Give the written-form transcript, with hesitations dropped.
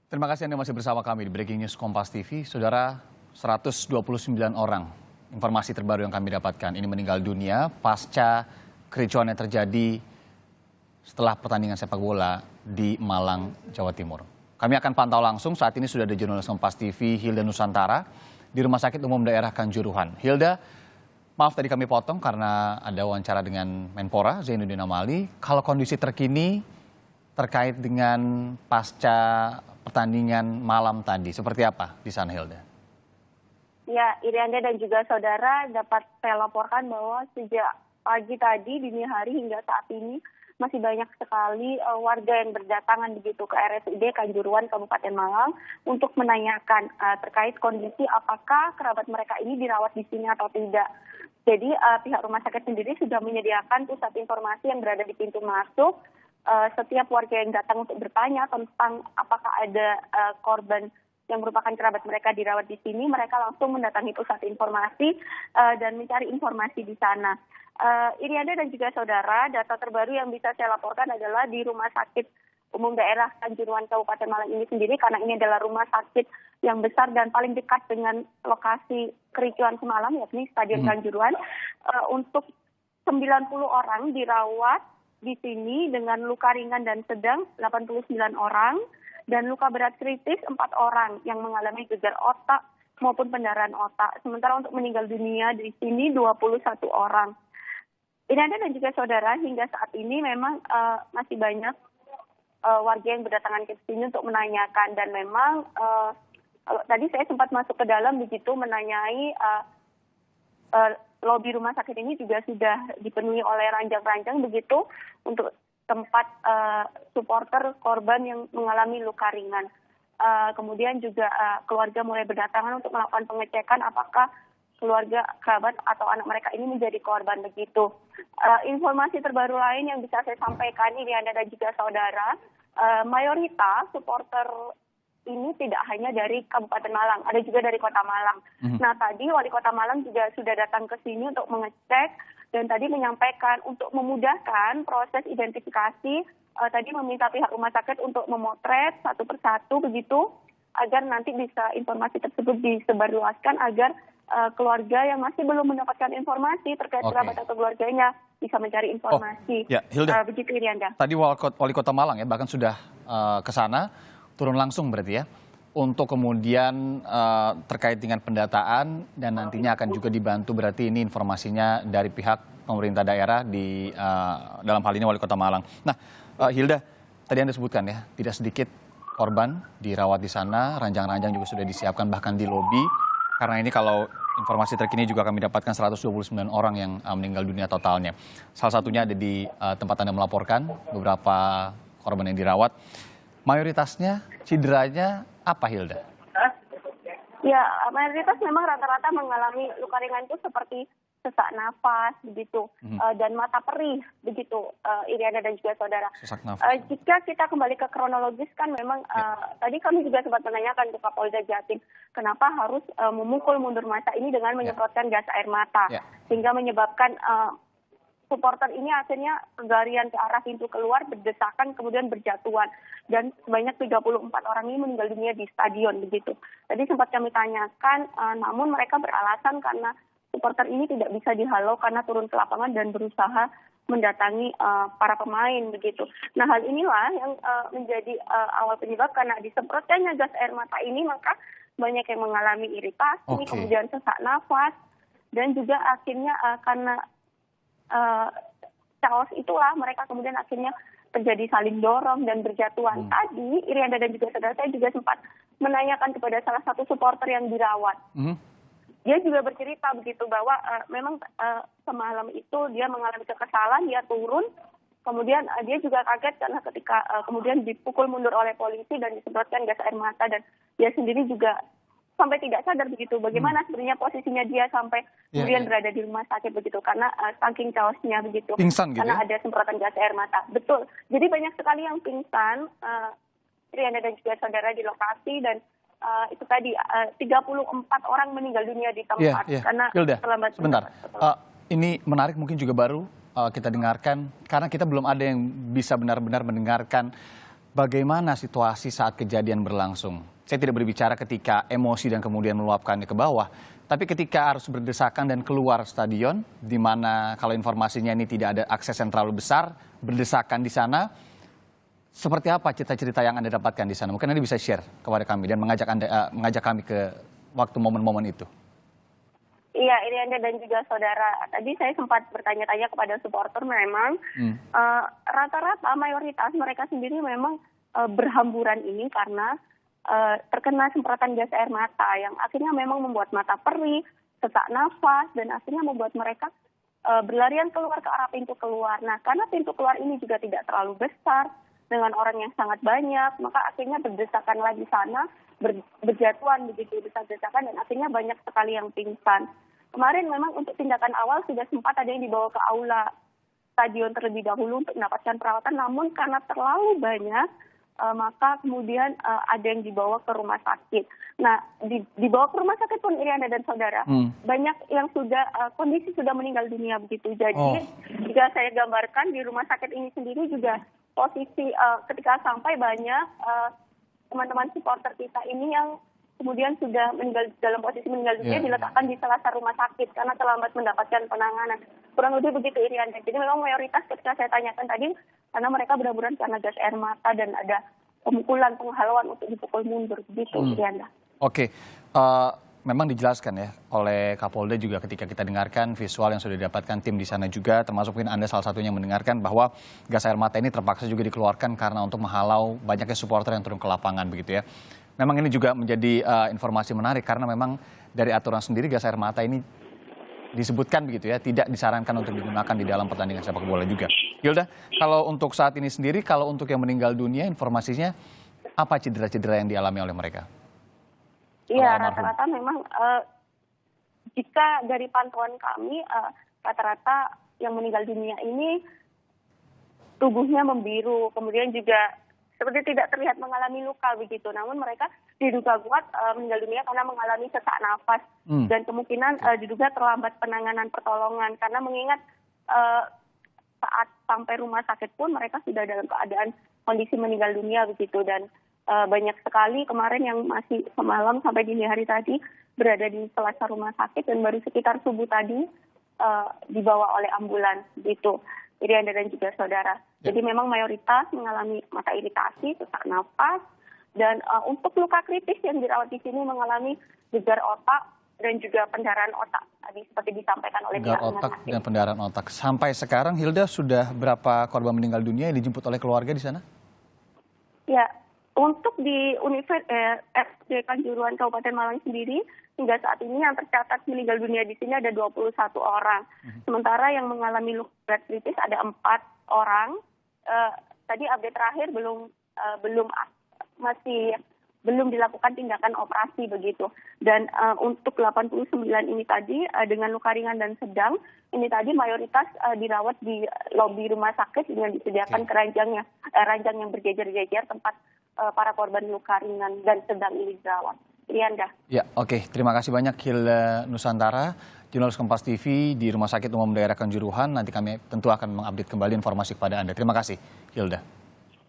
Terima kasih Anda masih bersama kami di Breaking News Kompas TV. Saudara, 129 orang informasi terbaru yang kami dapatkan ini meninggal dunia pasca kericuan yang terjadi setelah pertandingan sepak bola di Malang, Jawa Timur. Kami akan pantau langsung, saat ini sudah ada jurnalis Kompas TV Hilda Nusantara di Rumah Sakit Umum Daerah Kanjuruhan. Hilda, maaf tadi kami potong karena ada wawancara dengan Menpora Zainuddin Amali. Kalau kondisi terkini terkait dengan pasca pertandingan malam tadi, seperti apa di sana, Hilda? Ya, Irianda dan juga saudara, dapat saya laporkan bahwa sejak pagi tadi, dini hari hingga saat ini masih banyak sekali warga yang berdatangan begitu ke RSUD Kanjuruhan Kabupaten Malang untuk menanyakan terkait kondisi apakah kerabat mereka ini dirawat di sini atau tidak. Jadi pihak rumah sakit sendiri sudah menyediakan pusat informasi yang berada di pintu masuk. Setiap warga yang datang untuk bertanya tentang apakah ada korban yang merupakan kerabat mereka dirawat di sini, mereka langsung mendatangi pusat informasi dan mencari informasi di sana. Irianda dan juga saudara, data terbaru yang bisa saya laporkan adalah di Rumah Sakit Umum Daerah Kanjuruhan Kabupaten Malang ini sendiri, karena ini adalah rumah sakit yang besar dan paling dekat dengan lokasi kericuan semalam, yakni Stadion Kanjuruhan. Untuk 90 orang dirawat di sini dengan luka ringan dan sedang 89 orang dan luka berat kritis 4 orang yang mengalami gegar otak maupun pendarahan otak. Sementara untuk meninggal dunia di sini 21 orang. Irianda dan juga saudara, hingga saat ini memang masih banyak warga yang berdatangan ke sini untuk menanyakan, dan memang tadi saya sempat masuk ke dalam begitu menanyai lobi rumah sakit ini juga sudah dipenuhi oleh ranjang-ranjang begitu untuk tempat supporter korban yang mengalami luka ringan. Kemudian juga keluarga mulai berdatangan untuk melakukan pengecekan apakah keluarga, kerabat atau anak mereka ini menjadi korban begitu. Informasi terbaru lain yang bisa saya sampaikan ini Anda dan juga saudara, mayoritas supporter ini tidak hanya dari Kabupaten Malang, ada juga dari Kota Malang. Nah, tadi Wali Kota Malang juga sudah datang ke sini untuk mengecek dan tadi menyampaikan untuk memudahkan proses identifikasi, tadi meminta pihak rumah sakit untuk memotret satu persatu begitu, agar nanti bisa informasi tersebut disebarluaskan agar keluarga yang masih belum mendapatkan informasi terkait kerabat atau keluarganya bisa mencari informasi. Ya, Hilda, begitu Irianda. Tadi Wali Kota Malang ya bahkan sudah ke sana, turun langsung berarti ya, untuk kemudian terkait dengan pendataan dan nantinya akan juga dibantu berarti ini informasinya dari pihak pemerintah daerah di dalam hal ini Wali Kota Malang. Nah, Hilda, tadi Anda sebutkan ya, tidak sedikit korban dirawat di sana, ranjang-ranjang juga sudah disiapkan bahkan di lobi. Karena ini kalau informasi terkini juga kami dapatkan 129 orang yang meninggal dunia totalnya. Salah satunya ada di tempat Anda melaporkan, beberapa korban yang dirawat. Mayoritasnya cederanya apa, Hilda? Ya, mayoritas memang rata-rata mengalami luka ringan itu seperti sesak nafas begitu dan mata perih begitu, Irianda dan juga saudara. Jika kita kembali ke kronologis kan memang tadi kami juga sempat menanyakan ke Kapolda Jatim kenapa harus memukul mundur massa ini dengan menyemprotkan gas air mata sehingga menyebabkan supporter ini akhirnya berlarian ke arah pintu keluar, berdesakan, kemudian berjatuhan. Dan sebanyak 34 orang ini meninggal dunia di stadion begitu. Tadi sempat kami tanyakan, namun mereka beralasan karena supporter ini tidak bisa dihalau karena turun ke lapangan dan berusaha mendatangi para pemain begitu. Nah, hal inilah yang menjadi awal penyebab karena disemprotkannya gas air mata ini, maka banyak yang mengalami iritasi, kemudian sesak nafas, dan juga akhirnya karena chaos itulah mereka kemudian akhirnya terjadi saling dorong dan berjatuhan. Tadi Irianda dan juga saudara, saya juga sempat menanyakan kepada salah satu supporter yang dirawat. Dia juga bercerita begitu bahwa memang semalam itu dia mengalami kekesalan, dia turun, kemudian dia juga kaget karena ketika kemudian dipukul mundur oleh polisi dan disemprotkan gas air mata, dan dia sendiri juga sampai tidak sadar begitu bagaimana sebenarnya posisinya dia sampai kemudian berada di rumah sakit begitu karena saking chaosnya begitu. Pingsan gitu karena ya? Ada semprotan gas air mata. Betul. Jadi banyak sekali yang pingsan, Irianda dan juga saudara di lokasi, dan itu tadi 34 orang meninggal dunia di tempat karena terlambat. Sebentar. Ini menarik, mungkin juga baru kita dengarkan karena kita belum ada yang bisa benar-benar mendengarkan bagaimana situasi saat kejadian berlangsung? Saya tidak berbicara ketika emosi dan kemudian meluapkannya ke bawah, tapi ketika harus berdesakan dan keluar stadion, di mana kalau informasinya ini tidak ada akses yang terlalu besar, berdesakan di sana, seperti apa cerita-cerita yang Anda dapatkan di sana? Mungkin Anda bisa share kepada kami dan mengajak kami ke waktu momen-momen itu. Iya, Irianda dan juga saudara. Tadi saya sempat bertanya-tanya kepada supporter, memang rata-rata mayoritas mereka sendiri memang berhamburan ini karena terkena semprotan gas air mata yang akhirnya memang membuat mata perih, sesak nafas, dan akhirnya membuat mereka berlarian keluar ke arah pintu keluar. Nah, karena pintu keluar ini juga tidak terlalu besar, dengan orang yang sangat banyak, maka akhirnya berdesakan lagi sana, berjatuhan begitu, desak-desakan, dan akhirnya banyak sekali yang pingsan. Kemarin memang untuk tindakan awal sudah sempat ada yang dibawa ke aula stadion terlebih dahulu untuk mendapatkan perawatan, namun karena terlalu banyak, maka kemudian ada yang dibawa ke rumah sakit. Nah, dibawa ke rumah sakit pun Irianda dan saudara, banyak yang sudah kondisi sudah meninggal dunia begitu. Jadi jika saya gambarkan di rumah sakit ini sendiri juga posisi ketika sampai banyak teman-teman supporter kita ini yang kemudian sudah meninggal dalam posisi meninggal dunia diletakkan di salah satu rumah sakit karena terlambat mendapatkan penanganan. Kurang lebih begitu Irianda. Jadi memang mayoritas ketika saya tanyakan tadi karena mereka benar-benar karena gas air mata dan ada pemukulan, penghalauan untuk dipukul mundur begitu Irianda. Oke. Memang dijelaskan ya oleh Kapolda juga ketika kita dengarkan visual yang sudah didapatkan tim di sana juga, termasuk mungkin Anda salah satunya mendengarkan bahwa gas air mata ini terpaksa juga dikeluarkan karena untuk menghalau banyaknya supporter yang turun ke lapangan begitu ya. Memang ini juga menjadi informasi menarik karena memang dari aturan sendiri gas air mata ini disebutkan begitu ya, tidak disarankan untuk digunakan di dalam pertandingan sepak bola juga. Hilda, kalau untuk saat ini sendiri, kalau untuk yang meninggal dunia informasinya apa cedera-cedera yang dialami oleh mereka? Iya, rata-rata memang jika dari pantauan kami, rata-rata yang meninggal dunia ini tubuhnya membiru, kemudian juga seperti tidak terlihat mengalami luka begitu. Namun mereka diduga kuat meninggal dunia karena mengalami sesak nafas dan kemungkinan diduga terlambat penanganan pertolongan karena mengingat saat sampai rumah sakit pun mereka sudah dalam keadaan kondisi meninggal dunia begitu dan banyak sekali kemarin yang masih semalam sampai dini hari tadi berada di selasar rumah sakit dan baru sekitar subuh tadi dibawa oleh ambulans gitu. Irianda dan juga saudara. Jadi memang mayoritas mengalami mata iritasi, sesak nafas, dan untuk luka kritis yang dirawat di sini mengalami gegar otak dan juga pendarahan otak. Tadi seperti disampaikan oleh pihak rumah otak sakit. dan pendarahan otak. Sampai sekarang Hilda sudah berapa korban meninggal dunia yang dijemput oleh keluarga di sana? Ya, untuk di RSUD Kanjuruhan Kabupaten Malang sendiri, hingga saat ini yang tercatat meninggal dunia di sini ada 21 orang. Sementara yang mengalami luka berat kritis ada 4 orang. Tadi update terakhir belum dilakukan tindakan operasi begitu. Dan untuk 89 ini tadi dengan luka ringan dan sedang, ini tadi mayoritas dirawat di lobi rumah sakit dengan disediakan ranjang yang berjejer-jejer tempat para korban luka ringan dan sedang ini dirawat. Irianda. Ya, oke. Terima kasih banyak Hilda Nusantara, jurnalis Kompas TV di Rumah Sakit Umum Daerah Kanjuruhan. Nanti kami tentu akan mengupdate kembali informasi kepada Anda. Terima kasih, Hilda.